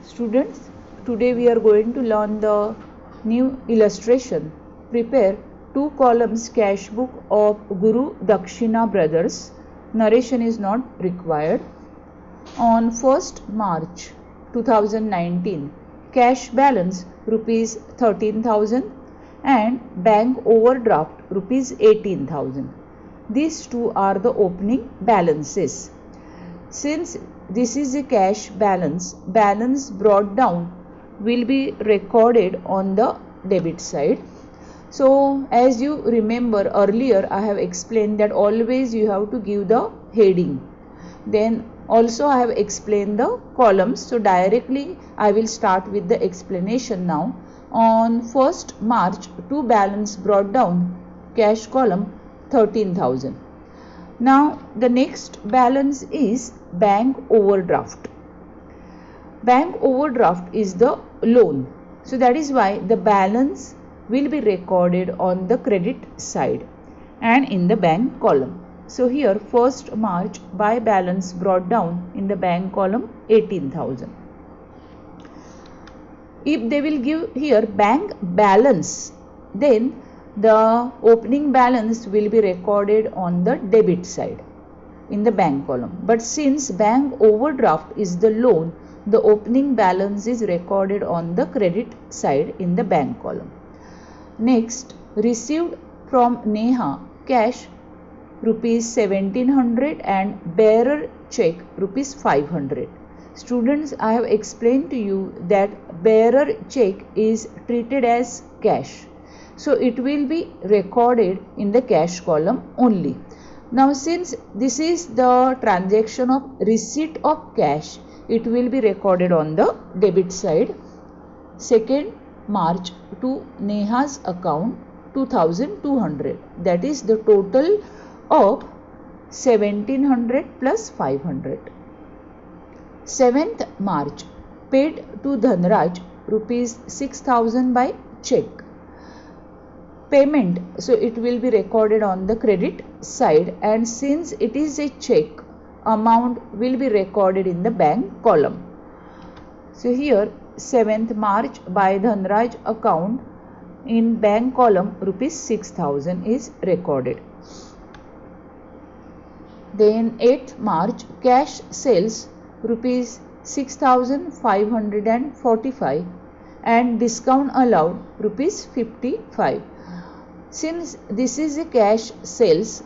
Students, today we are going to learn the new illustration. Prepare 2 columns cash book of Guru Dakshina Brothers. Narration is not required. On 1st March 2019, cash balance rupees 13,000 and bank overdraft rupees 18,000. These two are the opening balances. Since this is a cash balance, balance brought down will be recorded on the debit side. So as you remember earlier, I have explained that always you have to give the heading. Then also I have explained the columns. So directly I will start with the explanation now. On 1st March, to balance brought down, cash column 13,000. Now the next balance is bank overdraft. Bank overdraft is the loan. So that is why the balance will be recorded on the credit side and in the bank column. So here 1st March by balance brought down in the bank column 18,000. If they will give here bank balance, then the opening balance will be recorded on the debit side in the bank column. But since bank overdraft is the loan, the opening balance is recorded on the credit side in the bank column. Next, received from Neha cash rupees 1700 and bearer check rupees 500. Students, I have explained to you that bearer check is treated as cash. So it will be recorded in the cash column only. Now since this is the transaction of receipt of cash, it will be recorded on the debit side. 2nd March to Neha's account 2200. That is the total of 1700 plus 500. 7th March paid to Dhanraj rupees 6,000 by check. Payment, so it will be recorded on the credit side, and since it is a check, amount will be recorded in the bank column. So here 7th March by Dhanraj account in bank column rupees 6,000 is recorded. Then 8th March cash sales rupees 6,545 and discount allowed rupees 55. Since this is a cash sales,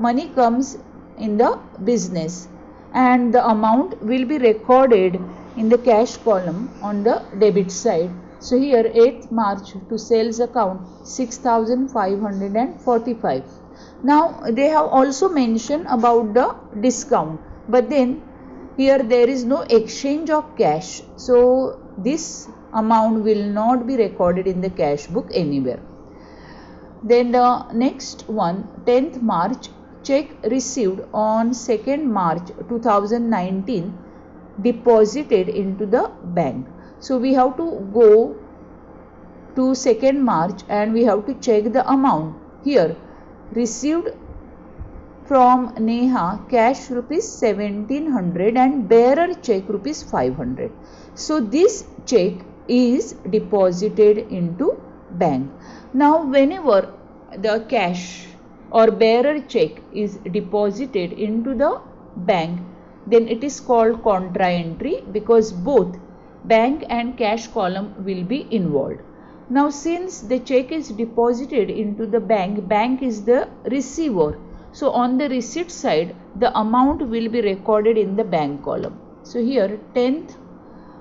money comes in the business and the amount will be recorded in the cash column on the debit side. So here 8th March to sales account 6,545. Now they have also mentioned about the discount, but then here there is no exchange of cash. So this amount will not be recorded in the cash book anywhere. Then the next one, 10th March, check received on 2nd March 2019 deposited into the bank. So we have to go to 2nd March and we have to check the amount. Here received from Neha cash rupees 1700 and bearer check rupees 500. So this check is deposited into bank. Now whenever the cash or bearer check is deposited into the bank, then it is called contra entry because both bank and cash column will be involved. Now since the check is deposited into the bank, bank is the receiver. So on the receipt side, the amount will be recorded in the bank column. So here 10th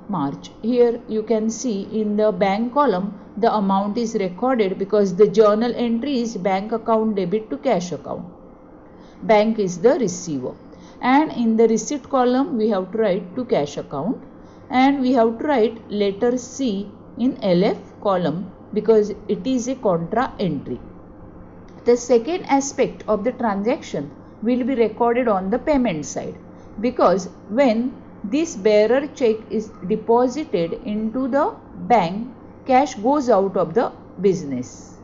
March, here you can see in the bank column the amount is recorded because the journal entry is bank account debit to cash account. Bank is the receiver, and in the receipt column we have to write to cash account and we have to write letter C in LF column because it is a contra entry. The second aspect of the transaction will be recorded on the payment side because when this bearer check is deposited into the bank, cash goes out of the business.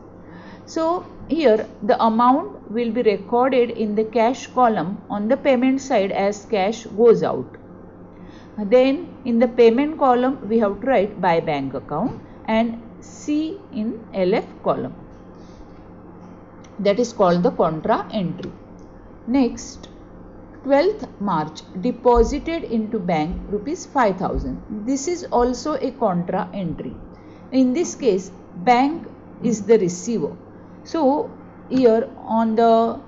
So here the amount will be recorded in the cash column on the payment side as cash goes out. Then in the payment column we have to write by bank account and C in LF column. That is called the contra entry. Next, 12th March deposited into bank rupees 5,000. This is also a contra entry. In this case, bank is the receiver. So here on the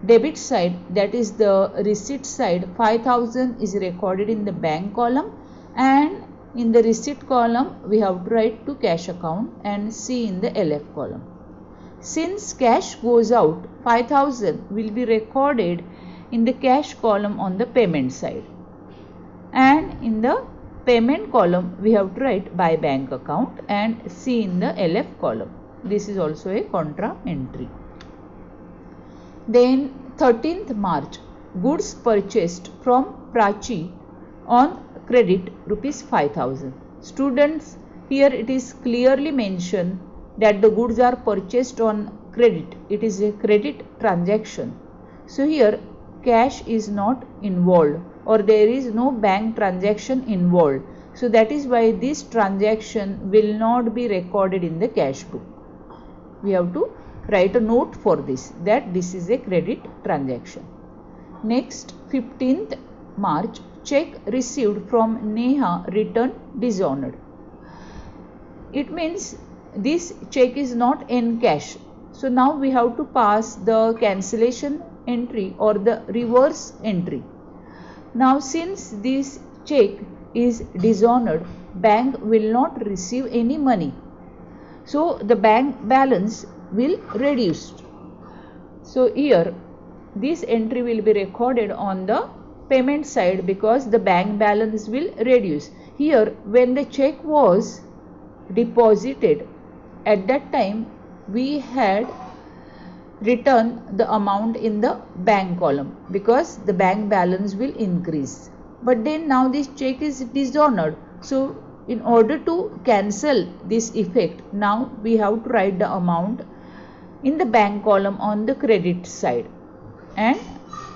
debit side, that is the receipt side, 5,000 is recorded in the bank column, and in the receipt column we have to write to cash account and C in the LF column. Since cash goes out, 5,000 will be recorded in the cash column on the payment side, and in the payment column we have to write by bank account and C in the LF column. This is also a contra entry. Then 13th March, goods purchased from Prachi on credit rupees 5,000. Students, here it is clearly mentioned that the goods are purchased on credit. It is a credit transaction. So here cash is not involved, or there is no bank transaction involved. So that is why this transaction will not be recorded in the cash book. We have to write a note for this, that this is a credit transaction. Next, 15th March, check received from Neha returned dishonored. It means this check is not in cash. So now we have to pass the cancellation entry or the reverse entry. Now since this check is dishonored, bank will not receive any money. So the bank balance will reduce. So here this entry will be recorded on the payment side because the bank balance will reduce. Here when the check was deposited, at that time we had written the amount in the bank column because the bank balance will increase. But then now this check is dishonored. So in order to cancel this effect, now we have to write the amount in the bank column on the credit side, and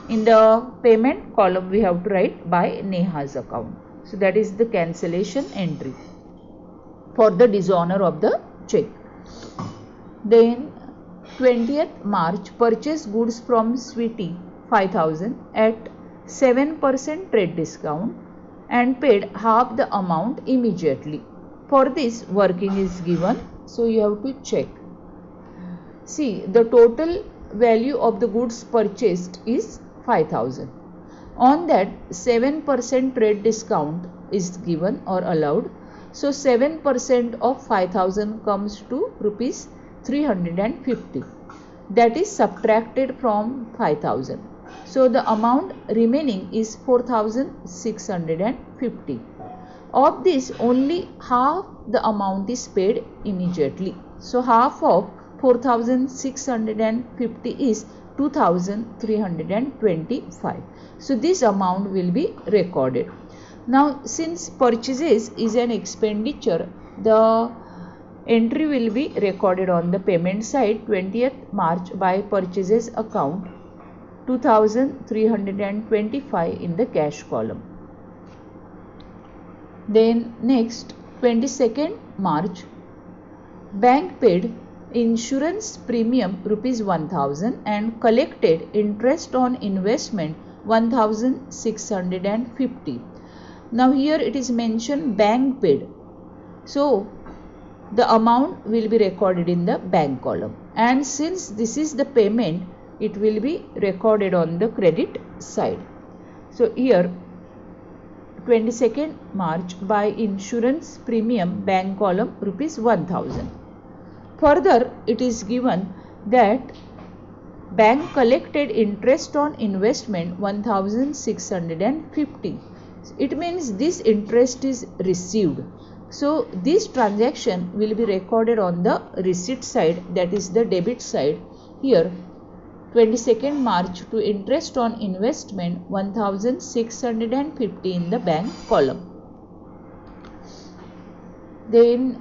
in the payment column we have to write by Neha's account. So that is the cancellation entry for the dishonor of the check. Then 20th March, purchase goods from Sweetie 5,000 at 7% trade discount and paid half the amount immediately. For this, working is given, so you have to check. See, the total value of the goods purchased is 5,000. On that, 7% trade discount is given or allowed. So 7% of 5,000 comes to rupees 350. That is subtracted from 5,000. So the amount remaining is 4,650. Of this, only half the amount is paid immediately. So half of 4,650 is 2,325. So this amount will be recorded. Now since purchases is an expenditure, the entry will be recorded on the payment side 20th March by purchases account 2,325 in the cash column. Then next 22nd March, bank paid insurance premium rupees 1,000 and collected interest on investment 1,650. Now here it is mentioned bank paid. So the amount will be recorded in the bank column, and since this is the payment, it will be recorded on the credit side. So here 22nd March by insurance premium bank column rupees 1,000. Further it is given that bank collected interest on investment 1,650. It means this interest is received. So this transaction will be recorded on the receipt side, that is the debit side. Here 22nd March to interest on investment 1,650 in the bank column. Then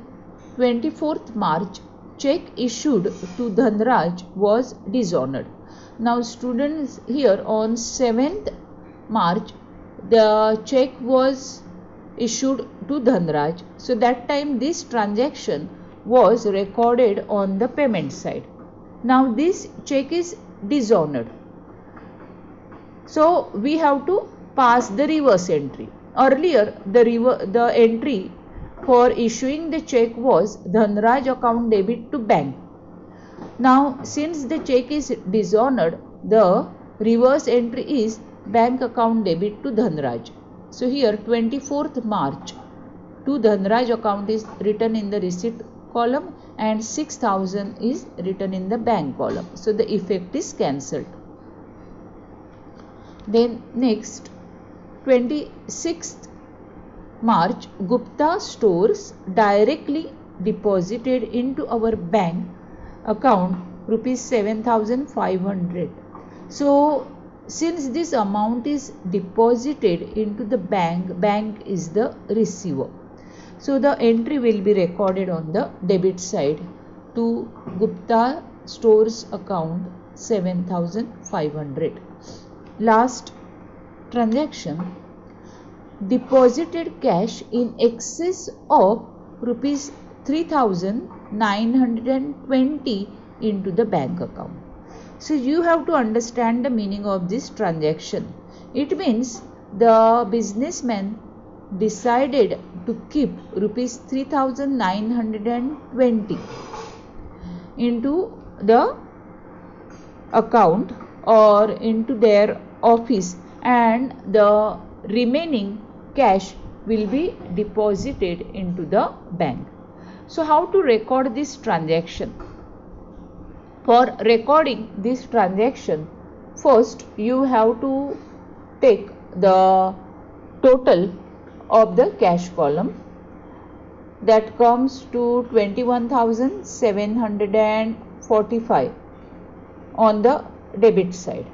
24th March, check issued to Dhanraj was dishonored. Now students, here on 7th March the check was issued to Dhanraj. So that time this transaction was recorded on the payment side. Now this check is dishonored. So we have to pass the reverse entry. Earlier the entry for issuing the check was Dhanraj account debit to bank. Now since the check is dishonored, the reverse entry is bank account debit to Dhanraj. So here 24th March to Dhanraj account is written in the receipt column and 6,000 is written in the bank column. So the effect is cancelled. Then next 26th March, Gupta Stores directly deposited into our bank account rupees 7,500. So since this amount is deposited into the bank is the receiver. So the entry will be recorded on the debit side to Gupta Stores account 7,500. Last transaction, deposited cash in excess of rupees 3,920 into the bank account. So you have to understand the meaning of this transaction. It means the businessman decided to keep rupees 3,920 into the account or into their office, and the remaining cash will be deposited into the bank. So how to record this transaction? For recording this transaction, first you have to take the total of the cash column, that comes to 21,745 on the debit side.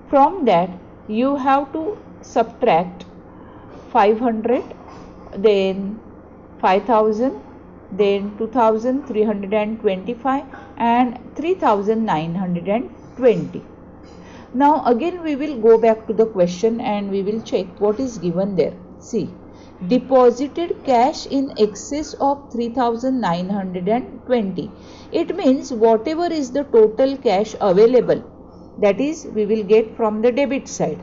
From that you have to subtract 500, then 5,000, then 2,325 and 3,920. Now again we will go back to the question and we will check what is given there. See, deposited cash in excess of 3,920. It means whatever is the total cash available, that is we will get from the debit side.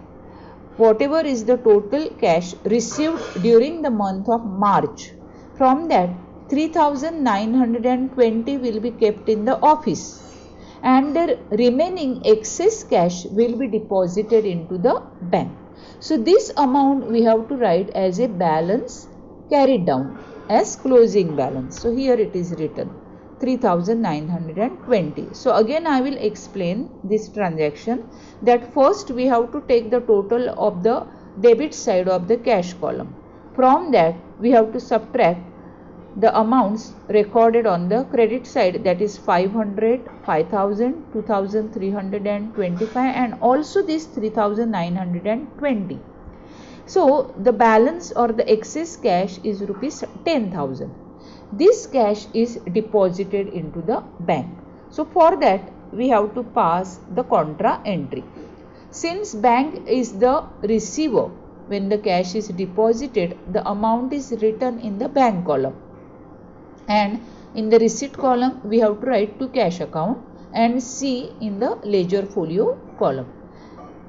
Whatever is the total cash received during the month of March, from that 3,920 will be kept in the office and the remaining excess cash will be deposited into the bank. So this amount we have to write as a balance carried down as closing balance. So here it is written 3,920. So again I will explain this transaction, that first we have to take the total of the debit side of the cash column. From that we have to subtract the amounts recorded on the credit side, that is 500, 5,000, 2,325 and also this 3,920. So the balance or the excess cash is rupees 10,000. This cash is deposited into the bank. So for that we have to pass the contra entry. Since bank is the receiver, when the cash is deposited, the amount is written in the bank column, and in the receipt column we have to write to cash account and C in the ledger folio column.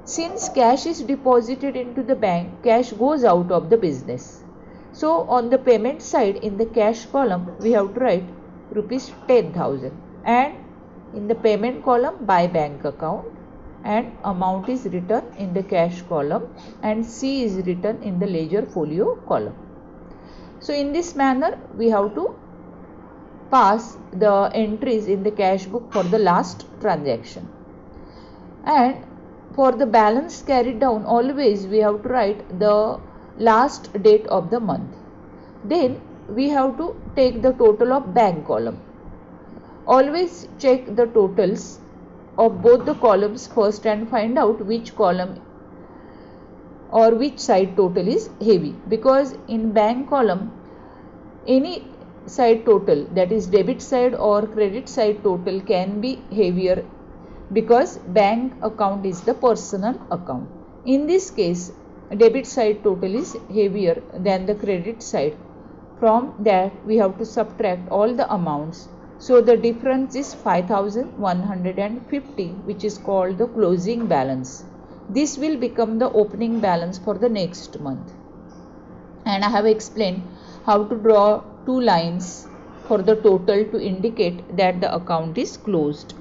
Since cash is deposited into the bank, cash goes out of the business. So on the payment side in the cash column we have to write rupees 10,000 and in the payment column by bank account, and amount is written in the cash column and C is written in the ledger folio column. So in this manner we have to pass the entries in the cash book for the last transaction. And for the balance carried down, always we have to write the last date of the month. Then we have to take the total of bank column. Always check the totals of both the columns first and find out which column or which side total is heavy, because in bank column any side total, that is debit side or credit side total, can be heavier because bank account is the personal account. In this case debit side total is heavier than the credit side. From that we have to subtract all the amounts. So the difference is 5150, which is called the closing balance. This will become the opening balance for the next month. And I have explained how to draw two lines for the total to indicate that the account is closed.